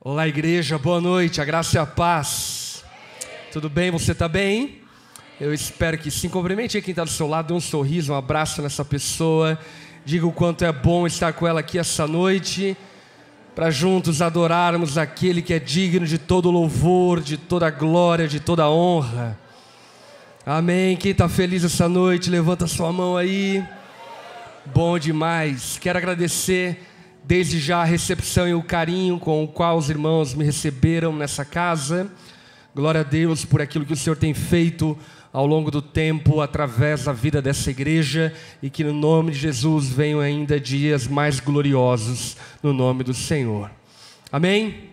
Olá, igreja, boa noite, a graça e a paz. Tudo bem? Você está bem? Eu espero que sim. Cumprimente quem está do seu lado, dê um sorriso, um abraço nessa pessoa. Diga o quanto é bom estar com ela aqui essa noite, para juntos adorarmos aquele que é digno de todo louvor, de toda glória, de toda honra. Amém. Quem está feliz essa noite, levanta sua mão aí. Bom demais. Quero agradecer desde já a recepção e o carinho com o qual os irmãos me receberam nessa casa. Glória a Deus por aquilo que o Senhor tem feito ao longo do tempo, através da vida dessa igreja, e que no nome de Jesus venham ainda dias mais gloriosos no nome do Senhor. Amém?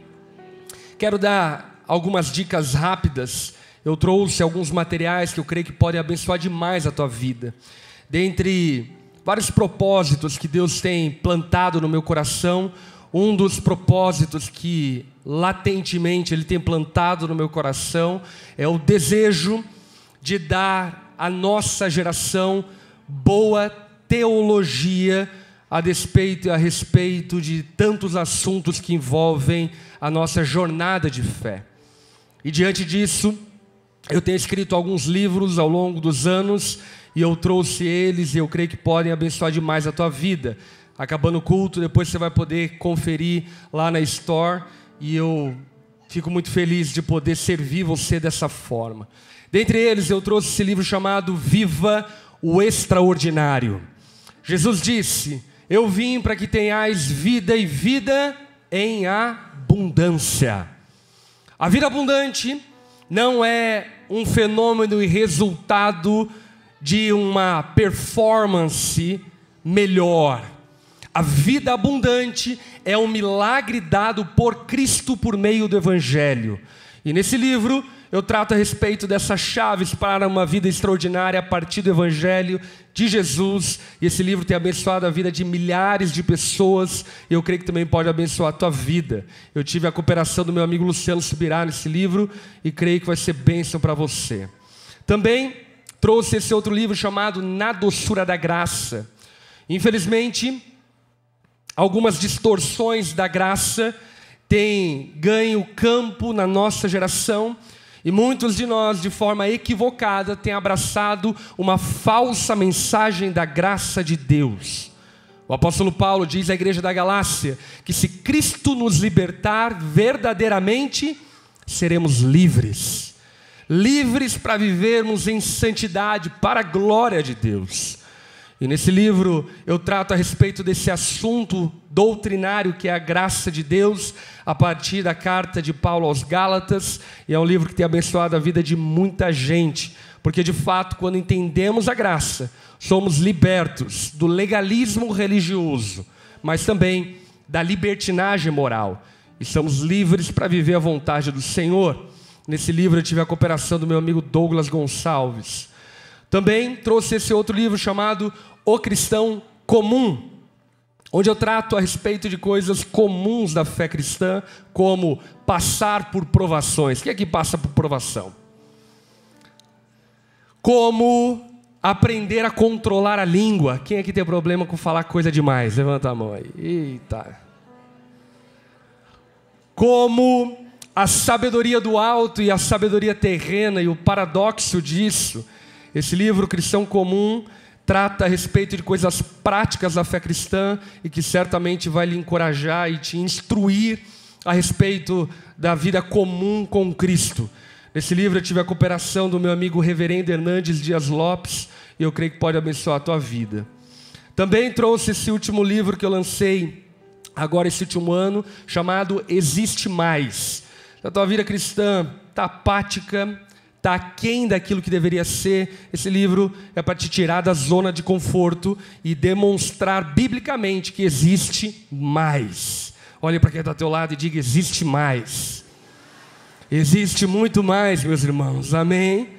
Quero dar algumas dicas rápidas. Eu trouxe alguns materiais que eu creio que podem abençoar demais a tua vida. Dentre vários propósitos que Deus tem plantado no meu coração, um dos propósitos que latentemente Ele tem plantado no meu coração é o desejo de dar à nossa geração boa teologia a despeito e a respeito de tantos assuntos que envolvem a nossa jornada de fé. E diante disso, eu tenho escrito alguns livros ao longo dos anos, e eu trouxe eles e eu creio que podem abençoar demais a tua vida. Acabando o culto, depois você vai poder conferir lá na Store, e eu fico muito feliz de poder servir você dessa forma. Dentre eles eu trouxe esse livro chamado Viva o Extraordinário. Jesus disse: eu vim para que tenhais vida e vida em abundância. A vida abundante não é um fenômeno e resultado de uma performance melhor. A vida abundante é um milagre dado por Cristo por meio do Evangelho. E nesse livro eu trato a respeito dessas chaves para uma vida extraordinária a partir do Evangelho de Jesus. E esse livro tem abençoado a vida de milhares de pessoas, e eu creio que também pode abençoar a tua vida. Eu tive a cooperação do meu amigo Luciano Subirá nesse livro, e creio que vai ser bênção para você. Também trouxe esse outro livro chamado Na Doçura da Graça. Infelizmente, algumas distorções da graça têm ganho campo na nossa geração, e muitos de nós, de forma equivocada, têm abraçado uma falsa mensagem da graça de Deus. O apóstolo Paulo diz à igreja da Galácia que se Cristo nos libertar verdadeiramente, seremos livres. Livres para vivermos em santidade para a glória de Deus. E nesse livro eu trato a respeito desse assunto doutrinário que é a graça de Deus, a partir da carta de Paulo aos Gálatas, e é um livro que tem abençoado a vida de muita gente, porque de fato, quando entendemos a graça, somos libertos do legalismo religioso, mas também da libertinagem moral, e somos livres para viver a vontade do Senhor. Nesse livro eu tive a cooperação do meu amigo Douglas Gonçalves. Também trouxe esse outro livro chamado O Cristão Comum, onde eu trato a respeito de coisas comuns da fé cristã, como passar por provações. Quem aqui passa por provação? Como aprender a controlar a língua. Quem aqui tem problema com falar coisa demais? Levanta a mão aí. Eita. Como a sabedoria do alto e a sabedoria terrena e o paradoxo disso. Esse livro, Cristão Comum, trata a respeito de coisas práticas da fé cristã e que certamente vai lhe encorajar e te instruir a respeito da vida comum com Cristo. Nesse livro eu tive a cooperação do meu amigo Reverendo Hernandes Dias Lopes, e eu creio que pode abençoar a tua vida. Também trouxe esse último livro que eu lancei agora esse último ano, chamado Existe Mais. A tua vida cristã está apática, está aquém daquilo que deveria ser. Esse livro é para te tirar da zona de conforto e demonstrar biblicamente que existe mais. Olhe para quem está ao teu lado e diga: existe mais. Existe muito mais, meus irmãos, amém?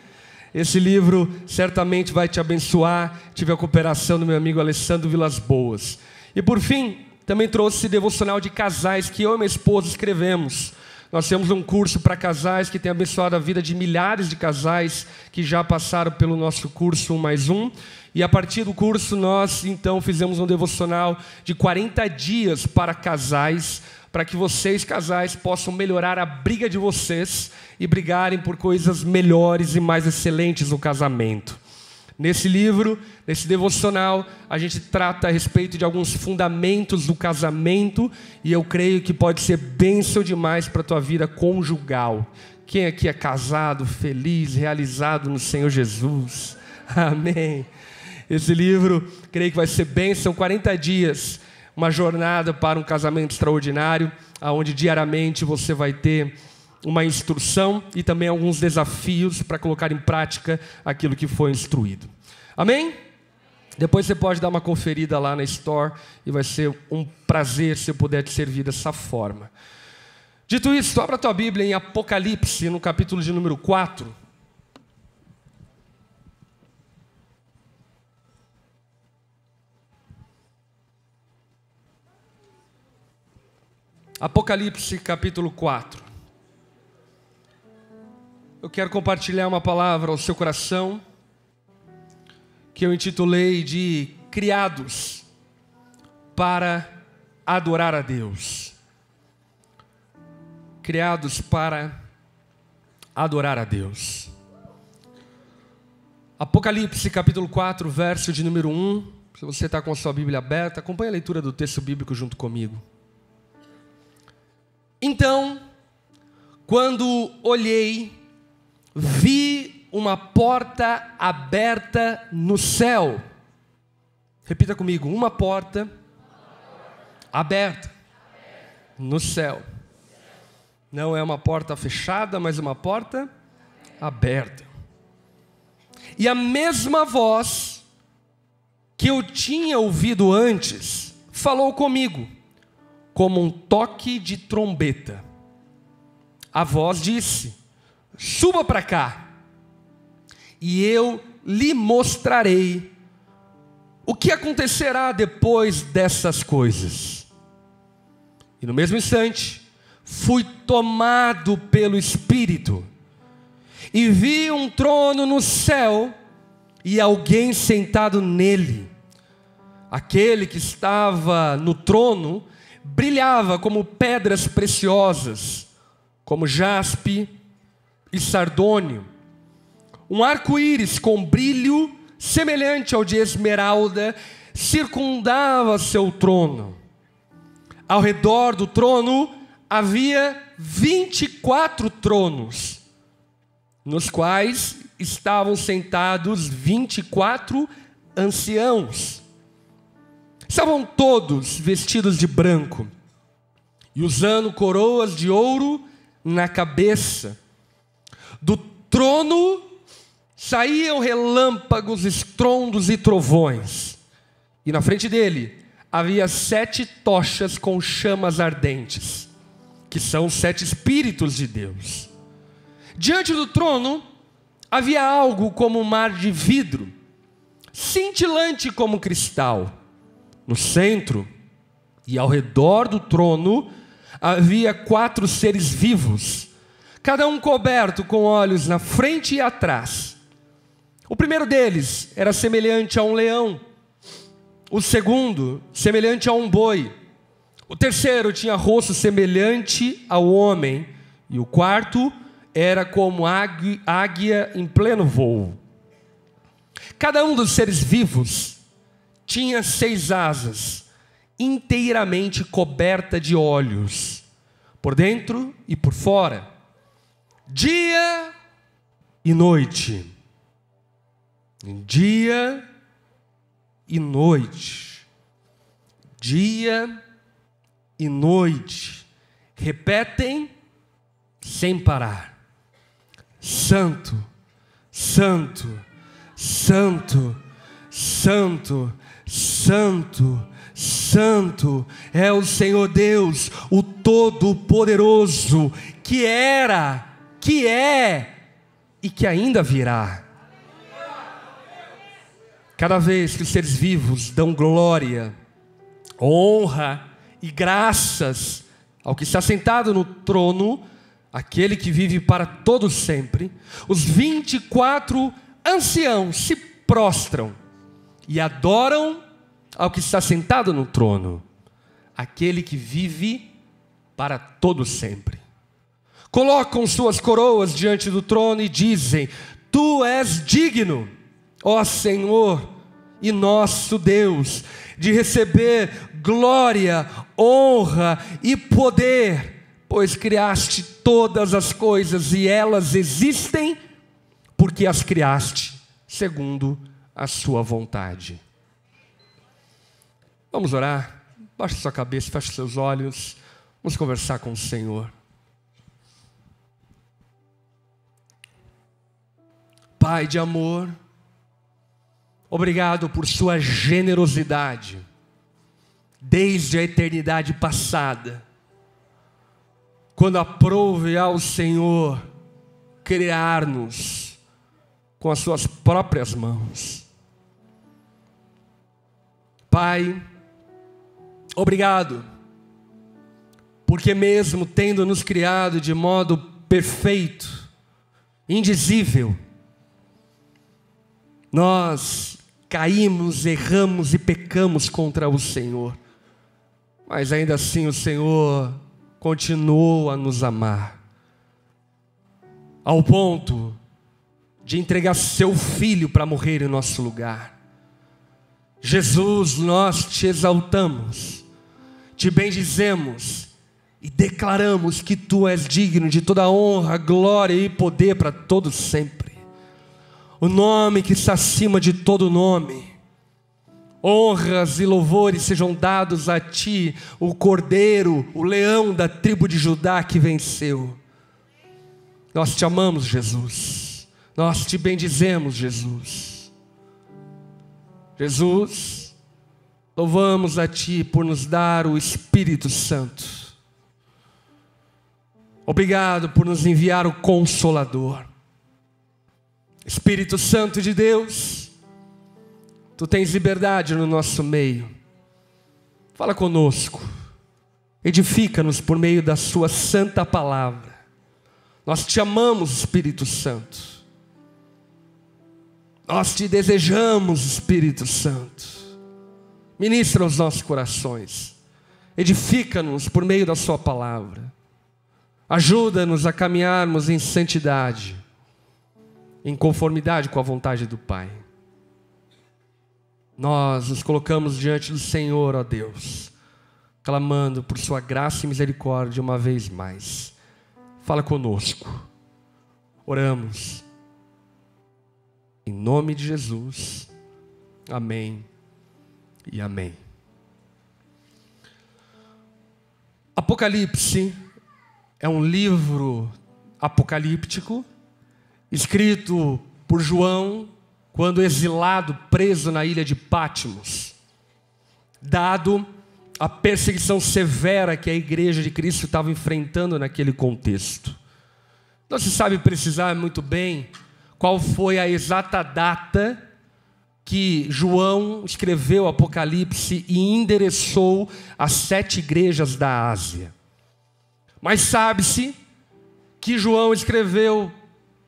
Esse livro certamente vai te abençoar. Tive a cooperação do meu amigo Alessandro Vilas Boas. E por fim, também trouxe esse devocional de casais que eu e minha esposa escrevemos. Nós temos um curso para casais que tem abençoado a vida de milhares de casais que já passaram pelo nosso curso 1+1. E a partir do curso nós então fizemos um devocional de 40 dias para casais, para que vocês, casais, possam melhorar a briga de vocês e brigarem por coisas melhores e mais excelentes no casamento. Nesse livro, nesse devocional, a gente trata a respeito de alguns fundamentos do casamento e eu creio que pode ser bênção demais para a tua vida conjugal. Quem aqui é casado, feliz, realizado no Senhor Jesus? Amém. Esse livro, creio que vai ser bênção, 40 dias, uma jornada para um casamento extraordinário, onde diariamente você vai ter uma instrução e também alguns desafios para colocar em prática aquilo que foi instruído. Amém? Depois você pode dar uma conferida lá na Store e vai ser um prazer se eu puder te servir dessa forma. Dito isso, abra a tua Bíblia em Apocalipse, no capítulo de número 4. Apocalipse, capítulo 4. Eu quero compartilhar uma palavra ao seu coração que eu intitulei de Criados para adorar a Deus. Criados para adorar a Deus. Apocalipse capítulo 4, verso de número 1. Se você está com a sua Bíblia aberta, acompanhe a leitura do texto bíblico junto comigo. Então, quando olhei, vi uma porta aberta no céu. Repita comigo, uma porta aberta no céu. Não é uma porta fechada, mas uma porta aberta. E a mesma voz que eu tinha ouvido antes falou comigo, como um toque de trombeta. A voz disse: suba para cá, e eu lhe mostrarei o que acontecerá depois dessas coisas. E no mesmo instante, fui tomado pelo Espírito, e vi um trono no céu, e alguém sentado nele. Aquele que estava no trono brilhava como pedras preciosas, como jaspe e sardônio. Um arco-íris com brilho semelhante ao de esmeralda circundava seu trono. Ao redor do trono havia 24 tronos, nos quais estavam sentados 24 anciãos. Estavam todos vestidos de branco e usando coroas de ouro na cabeça. Do trono saíam relâmpagos, estrondos e trovões. E na frente dele havia 7 tochas com chamas ardentes, que são os 7 Espíritos de Deus. Diante do trono havia algo como um mar de vidro, cintilante como cristal. No centro e ao redor do trono havia 4 seres vivos, cada um coberto com olhos na frente e atrás. O primeiro deles era semelhante a um leão, o segundo semelhante a um boi, o terceiro tinha rosto semelhante ao homem, e o quarto era como águia em pleno voo. Cada um dos seres vivos tinha 6 asas, inteiramente coberta de olhos, por dentro e por fora, dia e noite. Dia e noite. Dia e noite. Repetem sem parar: Santo, Santo, Santo, Santo, Santo, Santo é o Senhor Deus, o Todo-Poderoso, que era, que é e que ainda virá. Cada vez que os seres vivos dão glória, honra e graças ao que está sentado no trono, aquele que vive para todo sempre, os 24 anciãos se prostram e adoram ao que está sentado no trono, aquele que vive para todo sempre. Colocam suas coroas diante do trono e dizem: Tu és digno, ó Senhor e nosso Deus, de receber glória, honra e poder, pois criaste todas as coisas e elas existem porque as criaste segundo a sua vontade. Vamos orar? Baixe sua cabeça, feche seus olhos, vamos conversar com o Senhor. Pai de amor, obrigado por sua generosidade, desde a eternidade passada, quando aprove ao Senhor criar-nos com as suas próprias mãos. Pai, obrigado, porque mesmo tendo nos criado de modo perfeito, indizível, nós caímos, erramos e pecamos contra o Senhor. Mas ainda assim o Senhor continuou a nos amar, ao ponto de entregar seu Filho para morrer em nosso lugar. Jesus, nós te exaltamos, te bendizemos e declaramos que Tu és digno de toda honra, glória e poder para todos sempre. O nome que está acima de todo nome. Honras e louvores sejam dados a Ti, o Cordeiro, o leão da tribo de Judá que venceu. Nós te amamos, Jesus. Nós te bendizemos, Jesus. Jesus, louvamos a Ti por nos dar o Espírito Santo. Obrigado por nos enviar o Consolador. Espírito Santo de Deus, Tu tens liberdade no nosso meio. Fala conosco, edifica-nos por meio da Sua santa palavra. Nós te amamos, Espírito Santo. Nós te desejamos, Espírito Santo. Ministra os nossos corações, edifica-nos por meio da Sua palavra. Ajuda-nos a caminharmos em santidade, em conformidade com a vontade do Pai. Nós nos colocamos diante do Senhor, ó Deus, clamando por sua graça e misericórdia uma vez mais. Fala conosco. Oramos em nome de Jesus. Amém e amém. Apocalipse é um livro apocalíptico escrito por João quando exilado, preso na ilha de Patmos, dado a perseguição severa que a igreja de Cristo estava enfrentando naquele contexto. Não se sabe precisar muito bem qual foi a exata data que João escreveu Apocalipse e endereçou às 7 igrejas da Ásia. Mas sabe-se que João escreveu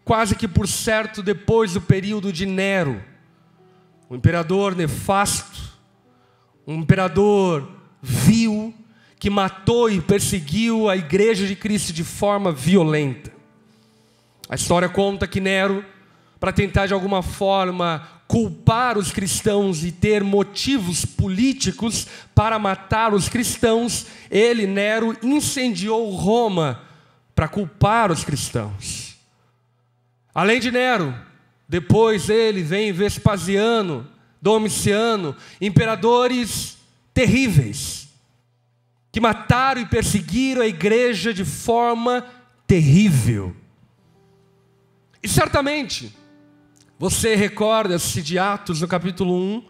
quase que por certo depois do período de Nero, um imperador nefasto, um imperador vil, que matou e perseguiu a igreja de Cristo de forma violenta. A história conta que Nero, para tentar de alguma forma culpar os cristãos e ter motivos políticos para matar os cristãos, ele, Nero, incendiou Roma para culpar os cristãos. Além de Nero, depois ele vem Vespasiano, Domiciano, imperadores terríveis, que mataram e perseguiram a igreja de forma terrível. E certamente, você recorda-se de Atos no capítulo 1,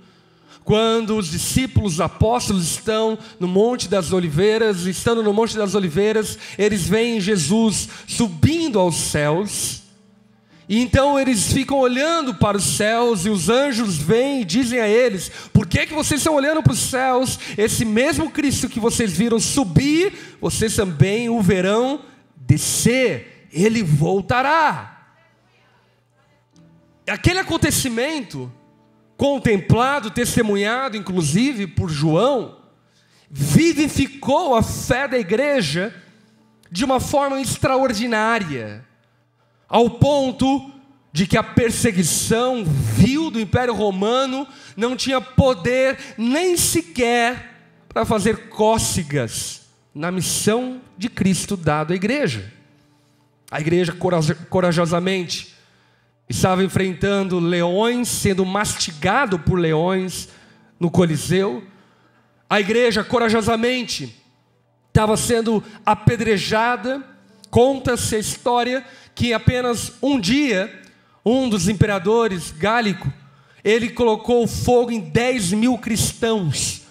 quando os discípulos, os apóstolos estão no Monte das Oliveiras, estando no Monte das Oliveiras, eles veem Jesus subindo aos céus, e então eles ficam olhando para os céus, e os anjos vêm e dizem a eles: por que vocês estão olhando para os céus? Esse mesmo Cristo que vocês viram subir, vocês também o verão descer, Ele voltará. Aquele acontecimento, contemplado, testemunhado inclusive por João, vivificou a fé da igreja de uma forma extraordinária, ao ponto de que a perseguição vil do Império Romano não tinha poder nem sequer para fazer cócegas na missão de Cristo dado à igreja. A igreja corajosamente estava enfrentando leões, sendo mastigado por leões no Coliseu. A igreja corajosamente estava sendo apedrejada. Conta-se a história que em apenas um dia, um dos imperadores, Gálico, ele colocou fogo em 10.000 cristãos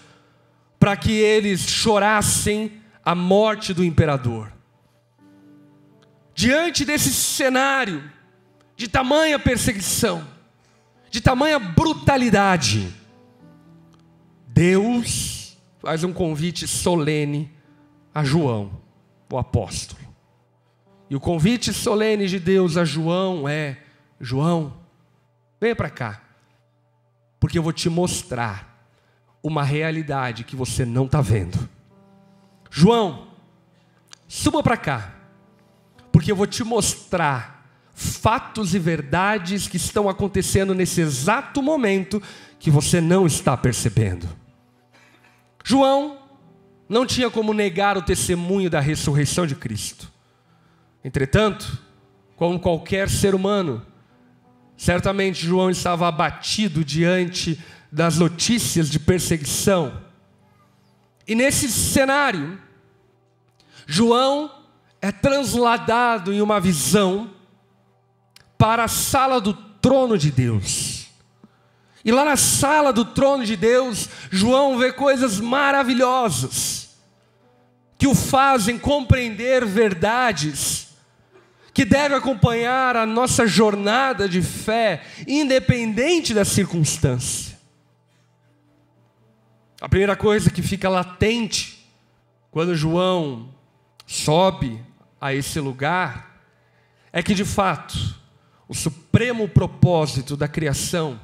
para que eles chorassem a morte do imperador. Diante desse cenário de tamanha perseguição, de tamanha brutalidade, Deus faz um convite solene a João, o apóstolo. E o convite solene de Deus a João é: João, venha para cá, porque eu vou te mostrar uma realidade que você não está vendo. João, suba para cá, porque eu vou te mostrar fatos e verdades que estão acontecendo nesse exato momento que você não está percebendo. João não tinha como negar o testemunho da ressurreição de Cristo. Entretanto, como qualquer ser humano, certamente João estava abatido diante das notícias de perseguição. E nesse cenário, João é transladado em uma visão para a sala do trono de Deus. E lá na sala do trono de Deus, João vê coisas maravilhosas que o fazem compreender verdades que devem acompanhar a nossa jornada de fé, independente da circunstância. A primeira coisa que fica latente quando João sobe a esse lugar é que, de fato, o supremo propósito da criação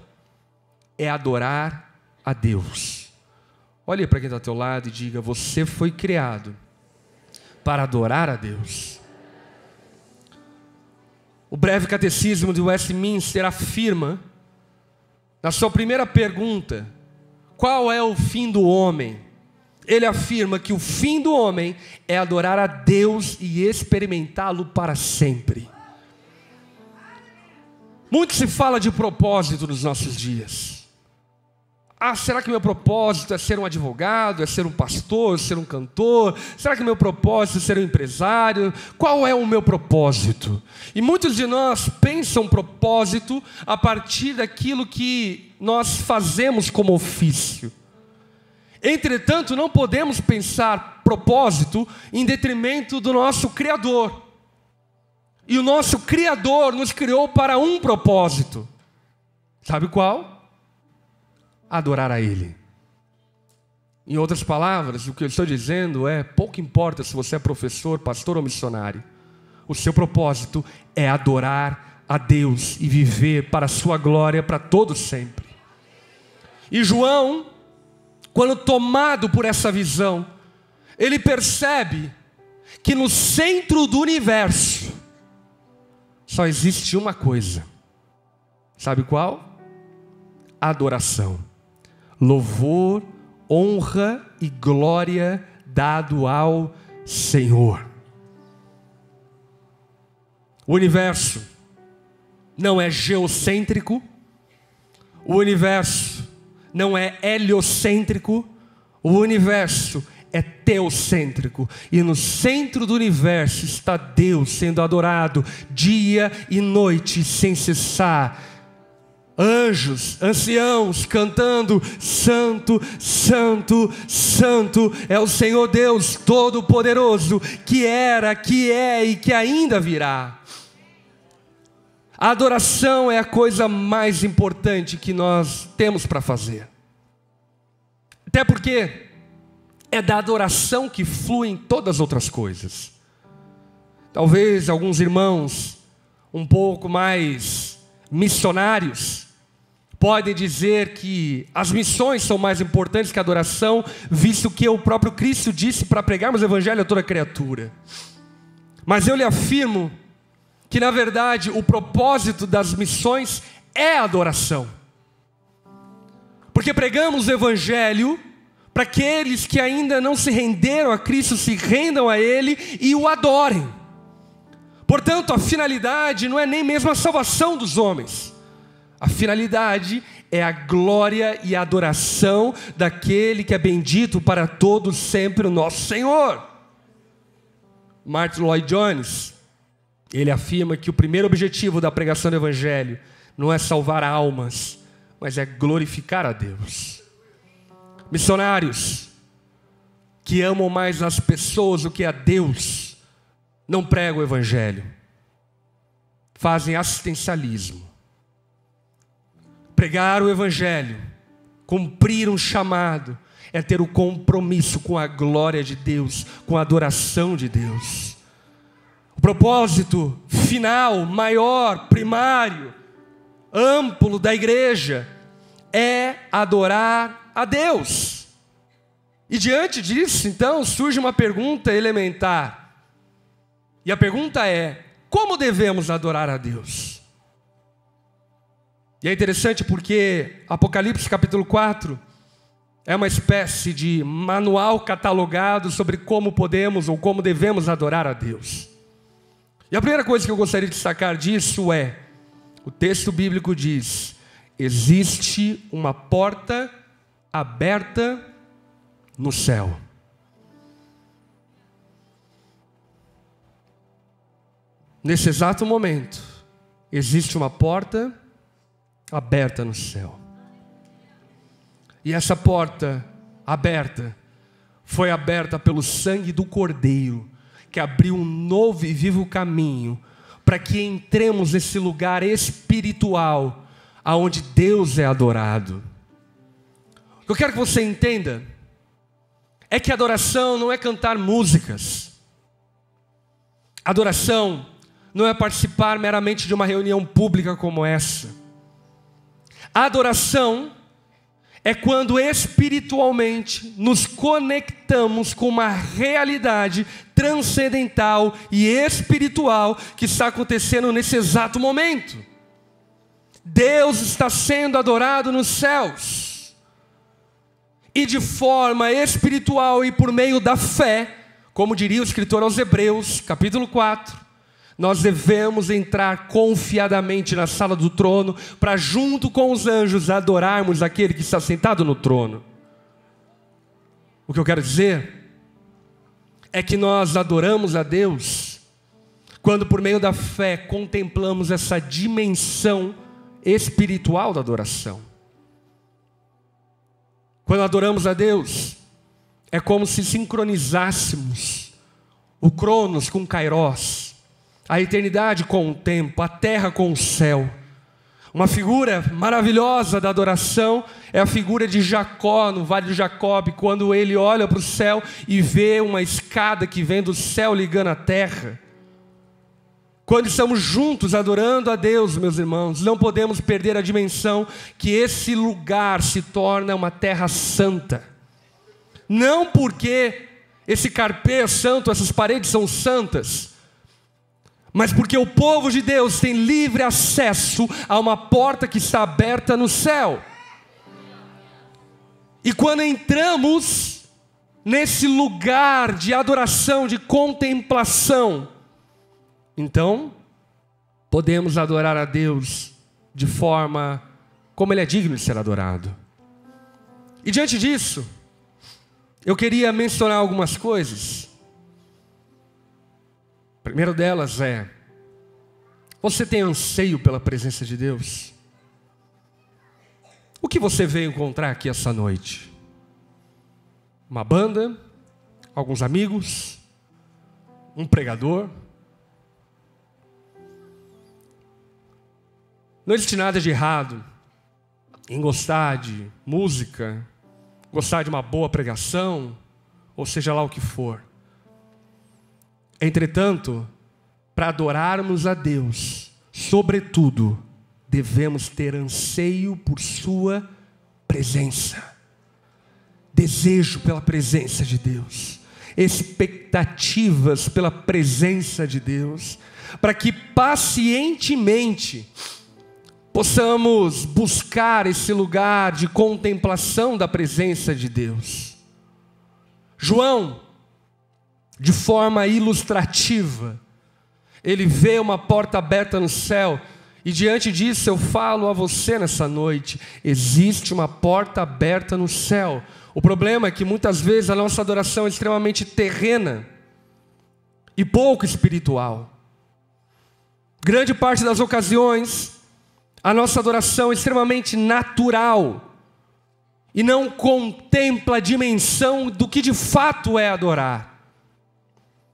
é adorar a Deus. Olhe para quem está ao teu lado e diga: você foi criado para adorar a Deus. O breve catecismo de Westminster afirma, na sua primeira pergunta, qual é o fim do homem? Ele afirma que o fim do homem é adorar a Deus e experimentá-lo para sempre. Muito se fala de propósito nos nossos dias. Será que meu propósito é ser um advogado, é ser um pastor, é ser um cantor? Será que meu propósito é ser um empresário? Qual é o meu propósito? E muitos de nós pensam propósito a partir daquilo que nós fazemos como ofício. Entretanto, não podemos pensar propósito em detrimento do nosso Criador. E o nosso Criador nos criou para um propósito. Sabe qual? Adorar a Ele. Em outras palavras, o que eu estou dizendo é: pouco importa se você é professor, pastor ou missionário. O seu propósito é adorar a Deus e viver para a sua glória para todo sempre. E João, quando tomado por essa visão, ele percebe que no centro do universo só existe uma coisa. Sabe qual? Adoração. Louvor, honra e glória dado ao Senhor. O universo não é geocêntrico, o universo não é heliocêntrico, o universo é teocêntrico. E no centro do universo está Deus sendo adorado dia e noite sem cessar. Anjos, anciãos cantando: Santo, Santo, Santo é o Senhor Deus Todo-Poderoso, que era, que é e que ainda virá. A adoração é a coisa mais importante que nós temos para fazer. Até porque é da adoração que fluem todas as outras coisas. Talvez alguns irmãos um pouco mais missionários podem dizer que as missões são mais importantes que a adoração, visto que o próprio Cristo disse para pregarmos o evangelho a toda criatura. Mas eu lhe afirmo que, na verdade, o propósito das missões é a adoração. Porque pregamos o Evangelho para aqueles que ainda não se renderam a Cristo, se rendam a Ele e o adorem. Portanto, a finalidade não é nem mesmo a salvação dos homens. A finalidade é a glória e a adoração daquele que é bendito para todos sempre, o nosso Senhor. Martin Lloyd Jones, ele afirma que o primeiro objetivo da pregação do Evangelho não é salvar almas, mas é glorificar a Deus. Missionários que amam mais as pessoas do que a Deus, não pregam o Evangelho, fazem assistencialismo. Pregar o Evangelho, cumprir um chamado, é ter o compromisso com a glória de Deus, com a adoração de Deus. O propósito final, maior, primário, amplo da igreja é adorar a Deus. E diante disso, então, surge uma pergunta elementar. E a pergunta é: como devemos adorar a Deus? E é interessante porque Apocalipse capítulo 4 é uma espécie de manual catalogado sobre como podemos ou como devemos adorar a Deus. E a primeira coisa que eu gostaria de destacar disso é: o texto bíblico diz: existe uma porta aberta no céu. Nesse exato momento, existe uma porta aberta no céu. E essa porta aberta foi aberta pelo sangue do Cordeiro, que abriu um novo e vivo caminho para que entremos nesse lugar espiritual aonde Deus é adorado. O que eu quero que você entenda é que adoração não é cantar músicas. Adoração não é participar meramente de uma reunião pública como essa. A adoração é quando espiritualmente nos conectamos com uma realidade transcendental e espiritual que está acontecendo nesse exato momento. Deus está sendo adorado nos céus. E de forma espiritual e por meio da fé, como diria o escritor aos Hebreus, capítulo 4, nós devemos entrar confiadamente na sala do trono para, junto com os anjos, adorarmos aquele que está sentado no trono. O que eu quero dizer é que nós adoramos a Deus quando, por meio da fé, contemplamos essa dimensão espiritual da adoração. Quando adoramos a Deus, é como se sincronizássemos o Cronos com o Kairos, a eternidade com o tempo, a terra com o céu. Uma figura maravilhosa da adoração é a figura de Jacó no Vale do Jacobe, quando ele olha para o céu e vê uma escada que vem do céu ligando a terra. Quando estamos juntos adorando a Deus, meus irmãos, não podemos perder a dimensão que esse lugar se torna uma terra santa. Não porque esse carpê é santo, essas paredes são santas, mas porque o povo de Deus tem livre acesso a uma porta que está aberta no céu. E quando entramos nesse lugar de adoração, de contemplação, então podemos adorar a Deus de forma como Ele é digno de ser adorado. E diante disso, eu queria mencionar algumas coisas. A primeira delas é: você tem anseio pela presença de Deus? O que você veio encontrar aqui essa noite? Uma banda? Alguns amigos? Um pregador? Não existe nada de errado em gostar de música, gostar de uma boa pregação, ou seja lá o que for. Entretanto, para adorarmos a Deus, sobretudo, devemos ter anseio por sua presença. Desejo pela presença de Deus. expectativas pela presença de Deus, para que pacientemente possamos buscar esse lugar de contemplação da presença de Deus. João, de forma ilustrativa, ele vê uma porta aberta no céu, e diante disso eu falo a você nessa noite: existe uma porta aberta no céu. O problema é que muitas vezes a nossa adoração é extremamente terrena e pouco espiritual. Grande parte das ocasiões, a nossa adoração é extremamente natural e não contempla a dimensão do que de fato é adorar,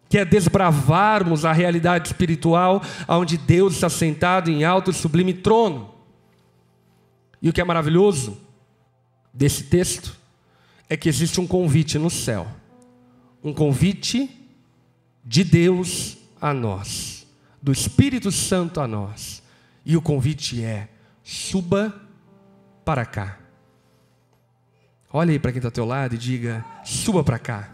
que é desbravarmos a realidade espiritual onde Deus está sentado em alto e sublime trono. E o que é maravilhoso desse texto é que existe um convite no céu, um convite de Deus a nós, do Espírito Santo a nós, e o convite é: suba para cá. Olha aí para quem está ao teu lado e diga: suba para cá.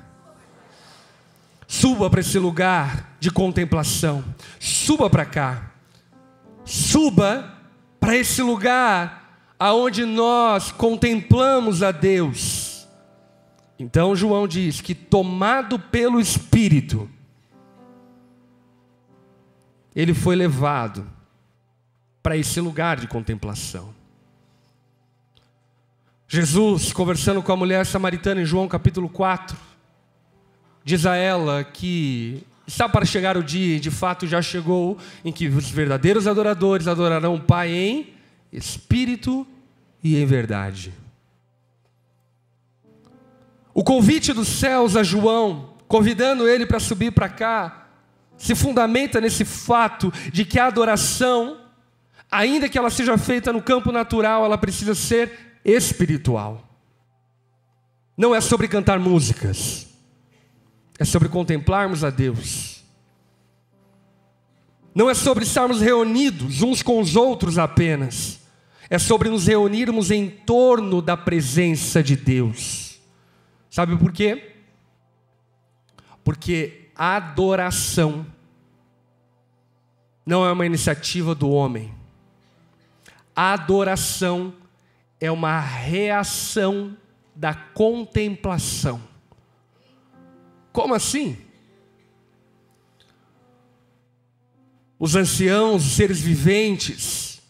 Suba para esse lugar de contemplação. Suba para cá. Suba para esse lugar aonde nós contemplamos a Deus. Então João diz que, tomado pelo Espírito, ele foi levado para esse lugar de contemplação. Jesus, conversando com a mulher samaritana em João capítulo 4, diz a ela que está para chegar o dia, e de fato já chegou, em que os verdadeiros adoradores adorarão o Pai em espírito e em verdade. O convite dos céus a João, convidando ele para subir para cá, se fundamenta nesse fato de que a adoração, ainda que ela seja feita no campo natural, ela precisa ser espiritual. Não é sobre cantar músicas, é sobre contemplarmos a Deus. Não é sobre estarmos reunidos uns com os outros apenas, é sobre nos reunirmos em torno da presença de Deus. Sabe por quê? Porque a adoração não é uma iniciativa do homem. A adoração é uma reação da contemplação. Como assim? Os anciãos, os seres viventes,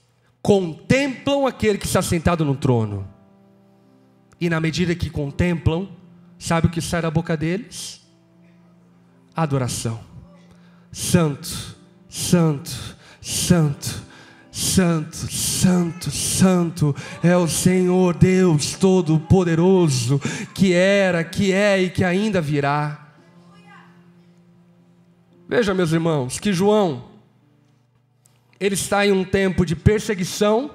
contemplam aquele que está sentado no trono. E na medida que contemplam, sabe o que sai da boca deles? Adoração. Santo, santo, santo, santo, santo, santo é o Senhor Deus Todo-Poderoso, que era, que é e que ainda virá. Veja, meus irmãos, que João, ele está em um tempo de perseguição,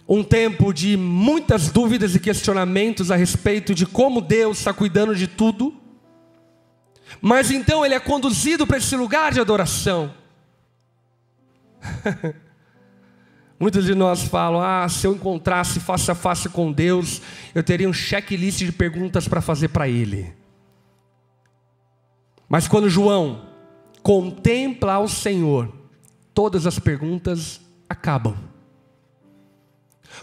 um tempo de muitas dúvidas e questionamentos a respeito de como Deus está cuidando de tudo. Mas então ele é conduzido para esse lugar de adoração. Muitos de nós falam: se eu encontrasse face a face com Deus, eu teria um checklist de perguntas para fazer para Ele. Mas quando João contempla ao Senhor, todas as perguntas acabam.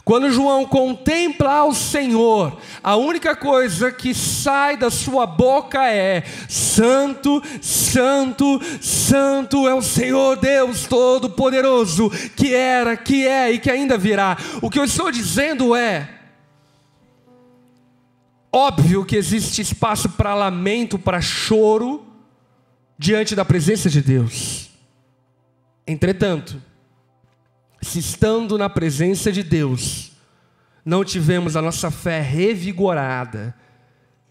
Quando João contempla ao Senhor, a única coisa que sai da sua boca é: santo, santo, santo é o Senhor Deus Todo-Poderoso, que era, que é e que ainda virá. O que eu estou dizendo é: óbvio que existe espaço para lamento, para choro, diante da presença de Deus. Entretanto, se estando na presença de Deus, não tivemos a nossa fé revigorada,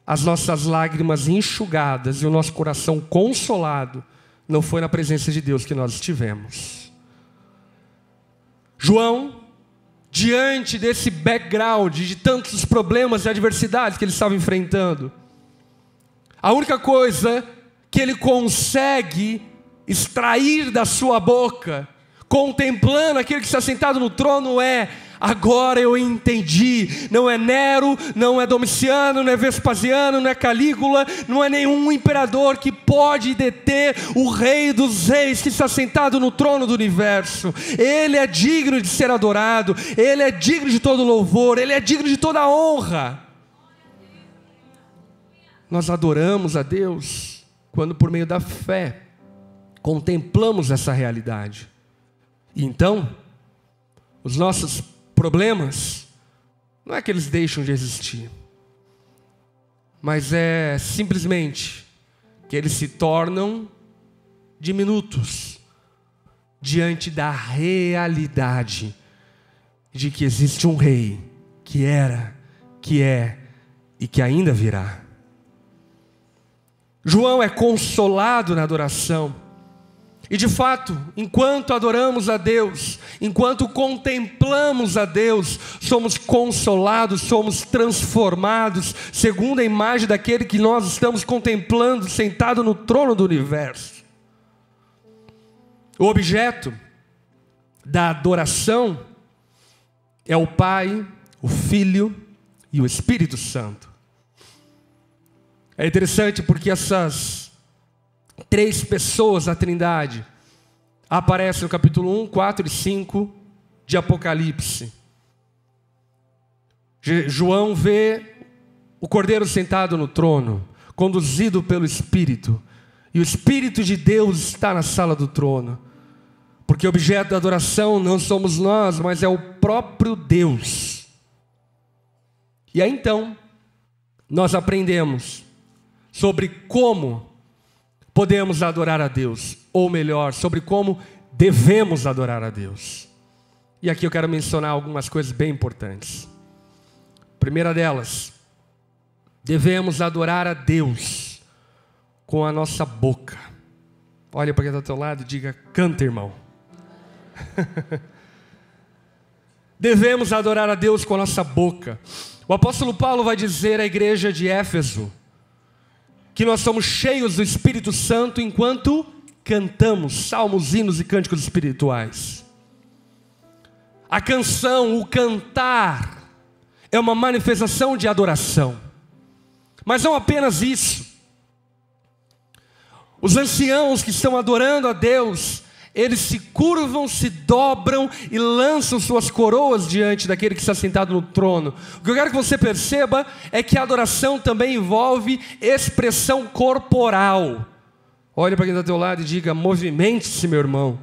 as nossas lágrimas enxugadas e o nosso coração consolado, não foi na presença de Deus que nós estivemos. João, diante desse background de tantos problemas e adversidades que ele estava enfrentando, a única coisa que ele consegue extrair da sua boca, contemplando aquele que está sentado no trono, é Agora eu entendi, não é Nero, não é Domiciano, não é Vespasiano, não é Calígula, não é nenhum imperador que pode deter o Rei dos Reis que está sentado no trono do universo. Ele é digno de ser adorado, Ele é digno de todo louvor, Ele é digno de toda honra. Nós adoramos a Deus quando por meio da fé contemplamos essa realidade. E então, os nossos problemas, não é que eles deixam de existir, mas é simplesmente que eles se tornam diminutos diante da realidade de que existe um rei que era, que é e que ainda virá. João é consolado na adoração. E de fato, enquanto adoramos a Deus, enquanto contemplamos a Deus, somos consolados, somos transformados, segundo a imagem daquele que nós estamos contemplando, sentado no trono do universo. O objeto da adoração é o Pai, o Filho e o Espírito Santo. É interessante porque essas 3 pessoas da Trindade aparecem no capítulo 1, 4 e 5 de Apocalipse. João vê o Cordeiro sentado no trono, conduzido pelo Espírito, e o Espírito de Deus está na sala do trono, porque o objeto da adoração não somos nós, mas é o próprio Deus. E aí então, nós aprendemos sobre como podemos adorar a Deus, ou melhor, sobre como devemos adorar a Deus. E aqui eu quero mencionar algumas coisas bem importantes. Primeira delas, devemos adorar a Deus com a nossa boca. Olha para quem está ao teu lado e diga: canta, irmão. Devemos adorar a Deus com a nossa boca. O apóstolo Paulo vai dizer à igreja de Éfeso que nós somos cheios do Espírito Santo enquanto cantamos salmos, hinos e cânticos espirituais. A canção, o cantar, é uma manifestação de adoração. Mas não apenas isso. Os anciãos que estão adorando a Deus, eles se curvam, se dobram e lançam suas coroas diante daquele que está sentado no trono. O que eu quero que você perceba é que a adoração também envolve expressão corporal. Olha para quem está ao teu lado e diga: movimente-se, meu irmão.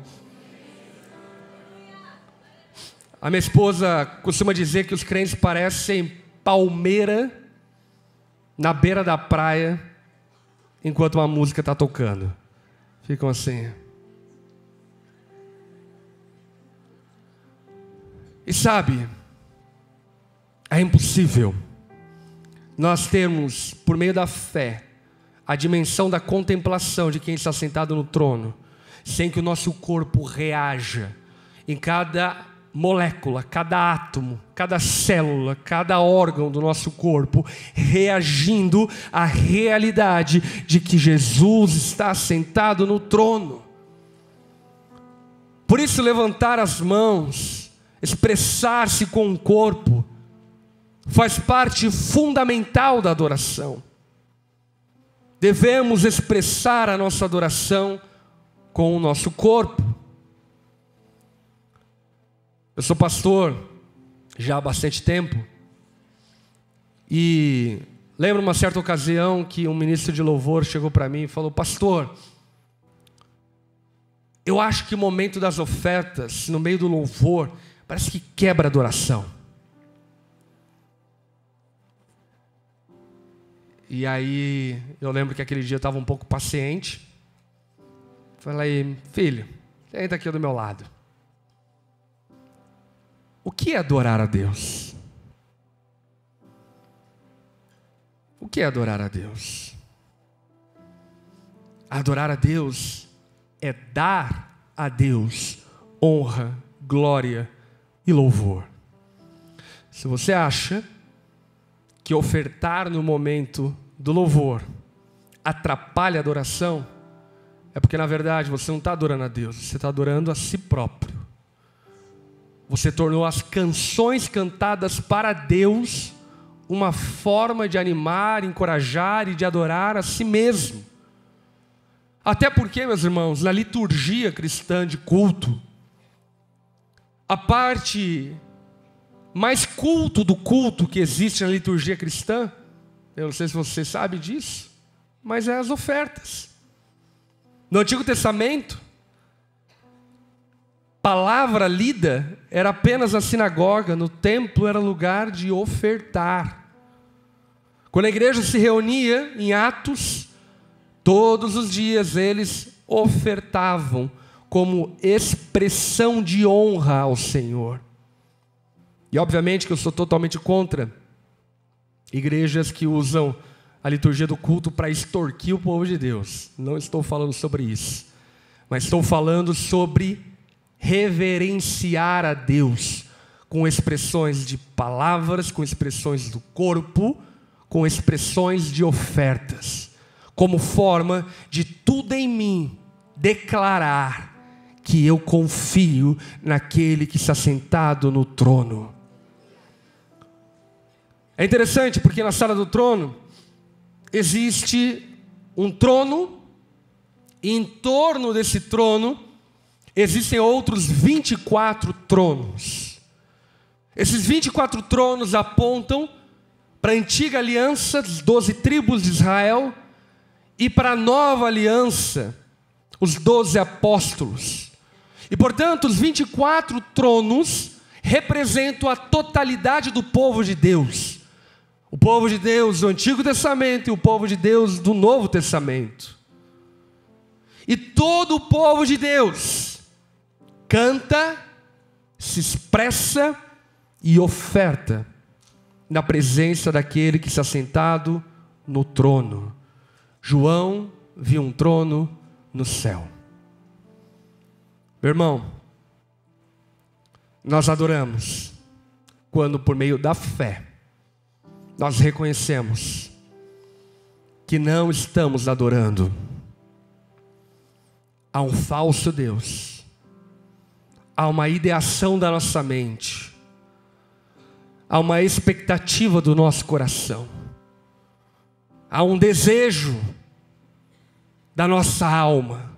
A minha esposa costuma dizer que os crentes parecem palmeira na beira da praia enquanto uma música está tocando. Ficam assim. E sabe, é impossível nós termos, por meio da fé, a dimensão da contemplação de quem está sentado no trono, sem que o nosso corpo reaja em cada molécula, cada átomo, cada célula, cada órgão do nosso corpo, reagindo à realidade de que Jesus está sentado no trono. Por isso, levantar as mãos, expressar-se com o corpo, faz parte fundamental da adoração. Devemos expressar a nossa adoração com o nosso corpo. Eu sou pastor já há bastante tempo, e lembro uma certa ocasião que um ministro de louvor chegou para mim e falou: pastor, eu acho que o momento das ofertas, no meio do louvor, parece que quebra a adoração. E aí, eu lembro que aquele dia eu estava um pouco paciente. Falei: filho, senta aqui do meu lado. O que é adorar a Deus? O que é adorar a Deus? Adorar a Deus é dar a Deus honra, glória e louvor. Se você acha que ofertar no momento do louvor atrapalha a adoração, é porque na verdade você não está adorando a Deus, você está adorando a si próprio. Você tornou as canções cantadas para Deus uma forma de animar, encorajar e de adorar a si mesmo. Até porque, meus irmãos, na liturgia cristã de culto, a parte mais culto do culto que existe na liturgia cristã, eu não sei se você sabe disso, mas é as ofertas. No Antigo Testamento, palavra lida era apenas na sinagoga, no templo era lugar de ofertar. Quando a igreja se reunia em Atos, todos os dias eles ofertavam como expressão de honra ao Senhor. E obviamente que eu sou totalmente contra igrejas que usam a liturgia do culto para extorquir o povo de Deus. Não estou falando sobre isso, mas estou falando sobre reverenciar a Deus com expressões de palavras, com expressões do corpo, com expressões de ofertas, como forma de tudo em mim declarar que eu confio naquele que está sentado no trono. É interessante porque na sala do trono existe um trono, e em torno desse trono existem outros 24 tronos. Esses 24 tronos apontam para a antiga aliança das 12 tribos de Israel e para a nova aliança, os 12 apóstolos. E portanto, os 24 tronos representam a totalidade do povo de Deus. O povo de Deus do Antigo Testamento e o povo de Deus do Novo Testamento. E todo o povo de Deus canta, se expressa e oferta na presença daquele que está sentado no trono. João viu um trono no céu. Meu irmão, nós adoramos quando por meio da fé nós reconhecemos que não estamos adorando a um falso Deus, a uma ideação da nossa mente, a uma expectativa do nosso coração, a um desejo da nossa alma.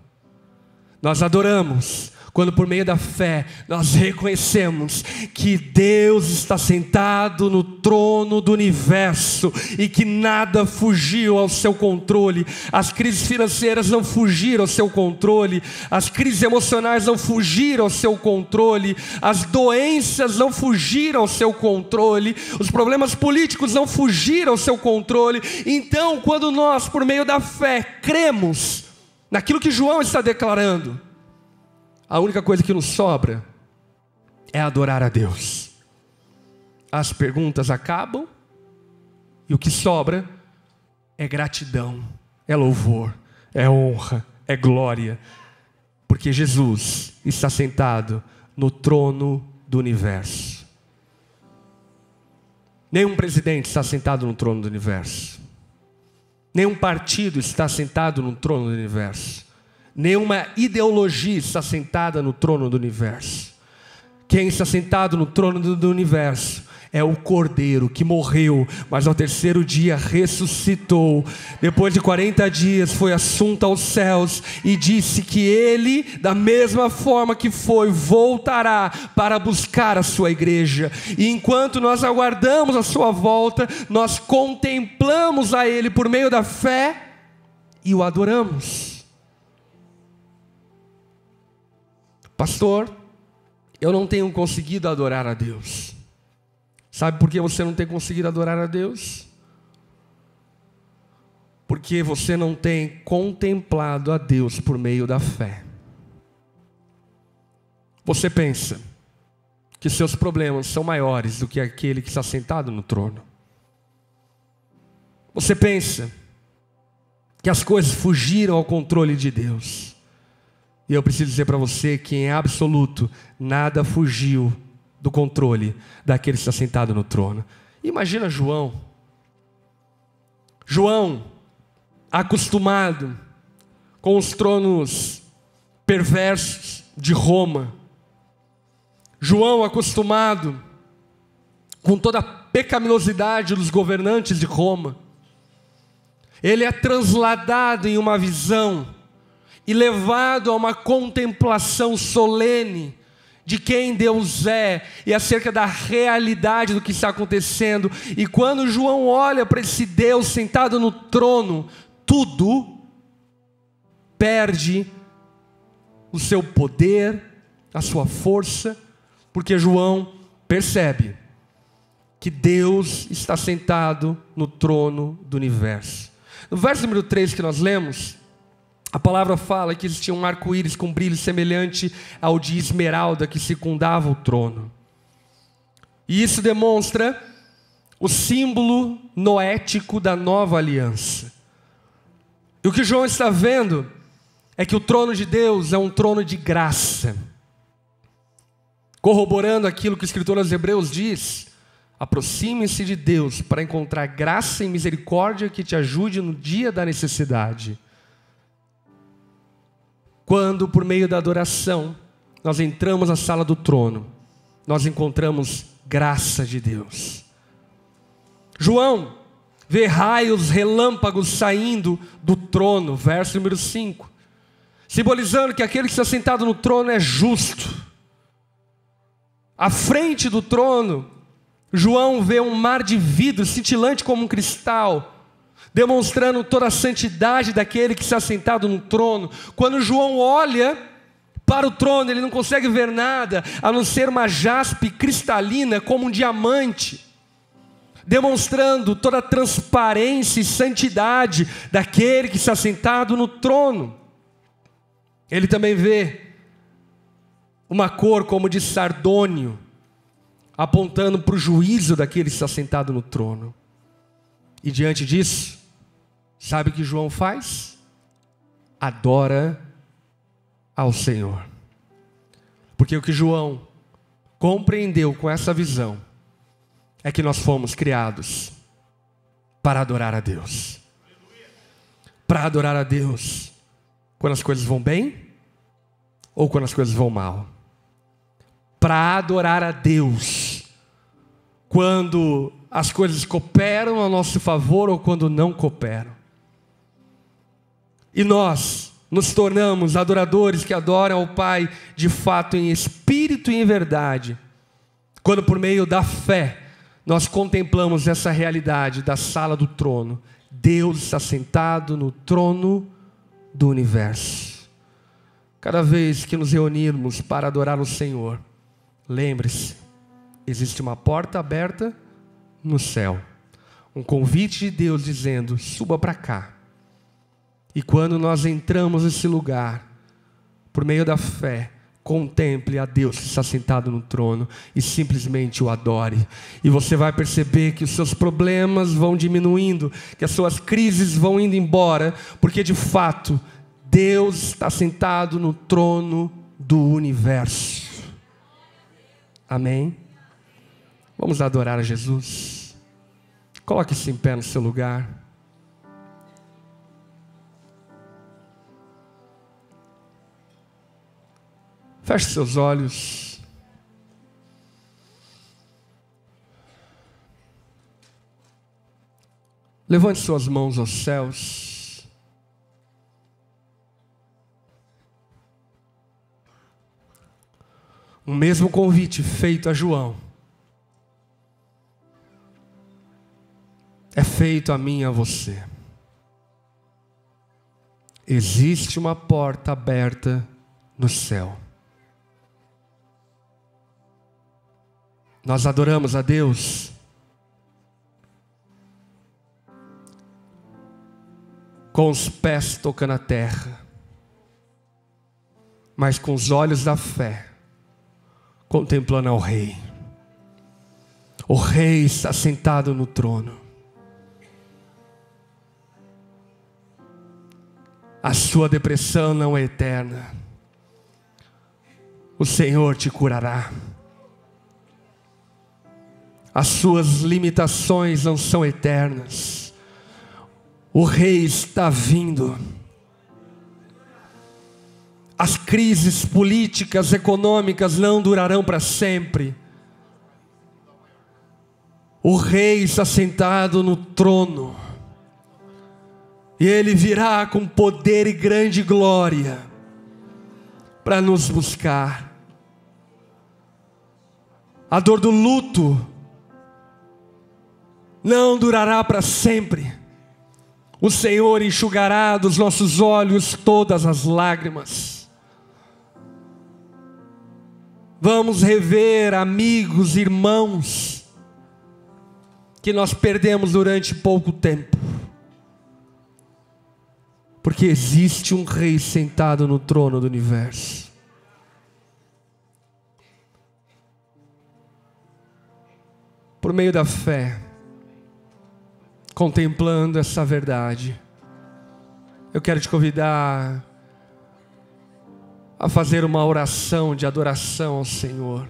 Nós adoramos quando por meio da fé nós reconhecemos que Deus está sentado no trono do universo e que nada fugiu ao seu controle. As crises financeiras não fugiram ao seu controle, as crises emocionais não fugiram ao seu controle, as doenças não fugiram ao seu controle, os problemas políticos não fugiram ao seu controle. Então, quando nós por meio da fé cremos naquilo que João está declarando, a única coisa que nos sobra é adorar a Deus. As perguntas acabam e o que sobra é gratidão, é louvor, é honra, é glória, porque Jesus está sentado no trono do universo. Nenhum presidente está sentado no trono do universo. Nenhum partido está sentado no trono do universo. Nenhuma ideologia está sentada no trono do universo. Quem está sentado no trono do universo é o Cordeiro que morreu, mas ao terceiro dia ressuscitou. Depois de 40 dias foi assunto aos céus e disse que ele, da mesma forma que foi, voltará para buscar a sua igreja. E enquanto nós aguardamos a sua volta, nós contemplamos a ele por meio da fé e o adoramos. Pastor, eu não tenho conseguido adorar a Deus. Sabe por que você não tem conseguido adorar a Deus? Porque você não tem contemplado a Deus por meio da fé. Você pensa que seus problemas são maiores do que aquele que está sentado no trono. Você pensa que as coisas fugiram ao controle de Deus. E eu preciso dizer para você que em absoluto nada fugiu do controle daquele que está sentado no trono. Imagina João. João, acostumado com os tronos perversos de Roma. João, acostumado com toda a pecaminosidade dos governantes de Roma, ele é transladado em uma visão e levado a uma contemplação solene de quem Deus é e acerca da realidade do que está acontecendo. E quando João olha para esse Deus sentado no trono, tudo perde o seu poder, a sua força, porque João percebe que Deus está sentado no trono do universo. No verso número 3 que nós lemos, a palavra fala que existia um arco-íris com brilho semelhante ao de esmeralda que circundava o trono. E isso demonstra o símbolo noético da nova aliança. E o que João está vendo é que o trono de Deus é um trono de graça. Corroborando aquilo que o escritor aos Hebreus diz: aproxime-se de Deus para encontrar graça e misericórdia que te ajude no dia da necessidade. Quando, por meio da adoração, nós entramos na sala do trono, nós encontramos graça de Deus. João vê raios, relâmpagos saindo do trono, verso número 5, simbolizando que aquele que está sentado no trono é justo. À frente do trono, João vê um mar de vidro cintilante como um cristal, demonstrando toda a santidade daquele que está sentado no trono. Quando João olha para o trono, ele não consegue ver nada a não ser uma jaspe cristalina como um diamante, demonstrando toda a transparência e santidade daquele que está sentado no trono. Ele também vê uma cor como de sardônio, apontando para o juízo daquele que está sentado no trono. E diante disso, sabe o que João faz? Adora ao Senhor. Porque o que João compreendeu com essa visão é que nós fomos criados para adorar a Deus. Para adorar a Deus quando as coisas vão bem ou quando as coisas vão mal. Para adorar a Deus quando as coisas cooperam a nosso favor ou quando não cooperam. E nós nos tornamos adoradores que adoram ao Pai de fato em espírito e em verdade, quando por meio da fé nós contemplamos essa realidade da sala do trono. Deus está sentado no trono do universo. Cada vez que nos reunirmos para adorar o Senhor, lembre-se, existe uma porta aberta no céu, um convite de Deus dizendo: suba para cá. E quando nós entramos nesse lugar, por meio da fé, contemple a Deus que está sentado no trono e simplesmente o adore. E você vai perceber que os seus problemas vão diminuindo, que as suas crises vão indo embora, porque de fato Deus está sentado no trono do universo. Amém? Vamos adorar a Jesus. Coloque-se em pé no seu lugar. Feche seus olhos. Levante suas mãos aos céus. O mesmo convite feito a João é feito a mim e a você. Existe uma porta aberta no céu. Nós adoramos a Deus com os pés tocando a terra, mas com os olhos da fé contemplando ao Rei. O Rei está sentado no trono. A sua depressão não é eterna. O Senhor te curará. As suas limitações não são eternas. O Rei está vindo. As crises políticas, econômicas não durarão para sempre. O Rei está sentado no trono, e Ele virá com poder e grande glória para nos buscar. A dor do luto não durará para sempre. O Senhor enxugará dos nossos olhos todas as lágrimas. Vamos rever amigos, irmãos, que nós perdemos durante pouco tempo. Porque existe um Rei sentado no trono do universo. Por meio da fé, contemplando essa verdade, eu quero te convidar a fazer uma oração de adoração ao Senhor.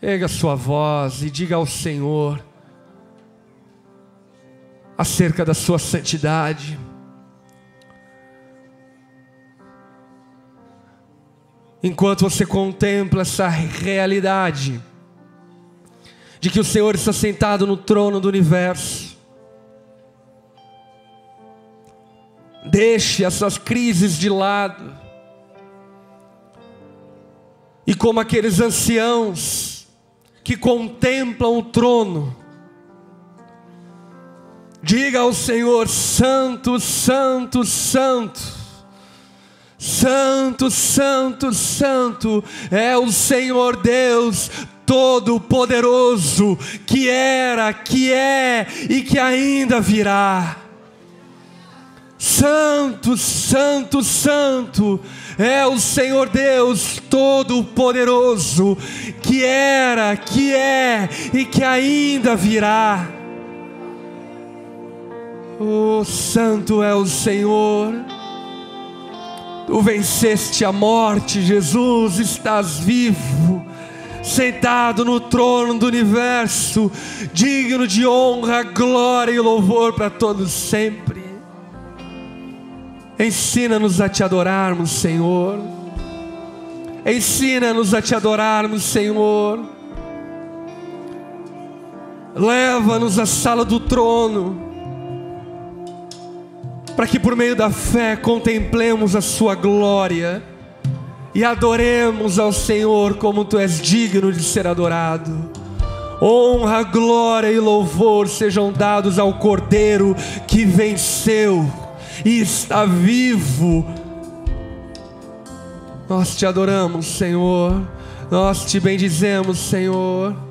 Erga sua voz e diga ao Senhor acerca da sua santidade. Enquanto você contempla essa realidade de que o Senhor está sentado no trono do universo, deixe essas crises de lado, e como aqueles anciãos que contemplam o trono, diga ao Senhor: Santo, Santo, Santo, Santo, Santo, Santo é o Senhor Deus Todo-Poderoso, que era, que é e que ainda virá. Santo, Santo, Santo é o Senhor Deus Todo-Poderoso, que era, que é e que ainda virá. Oh, Santo é o Senhor. Tu venceste a morte, Jesus, estás vivo, sentado no trono do universo, digno de honra, glória e louvor para todos sempre. Ensina-nos a te adorarmos, Senhor. Ensina-nos a te adorarmos, Senhor. Leva-nos à sala do trono, para que por meio da fé contemplemos a sua glória e adoremos ao Senhor como Tu és digno de ser adorado. Honra, glória e louvor sejam dados ao Cordeiro que venceu e está vivo. Nós te adoramos, Senhor. Nós te bendizemos, Senhor.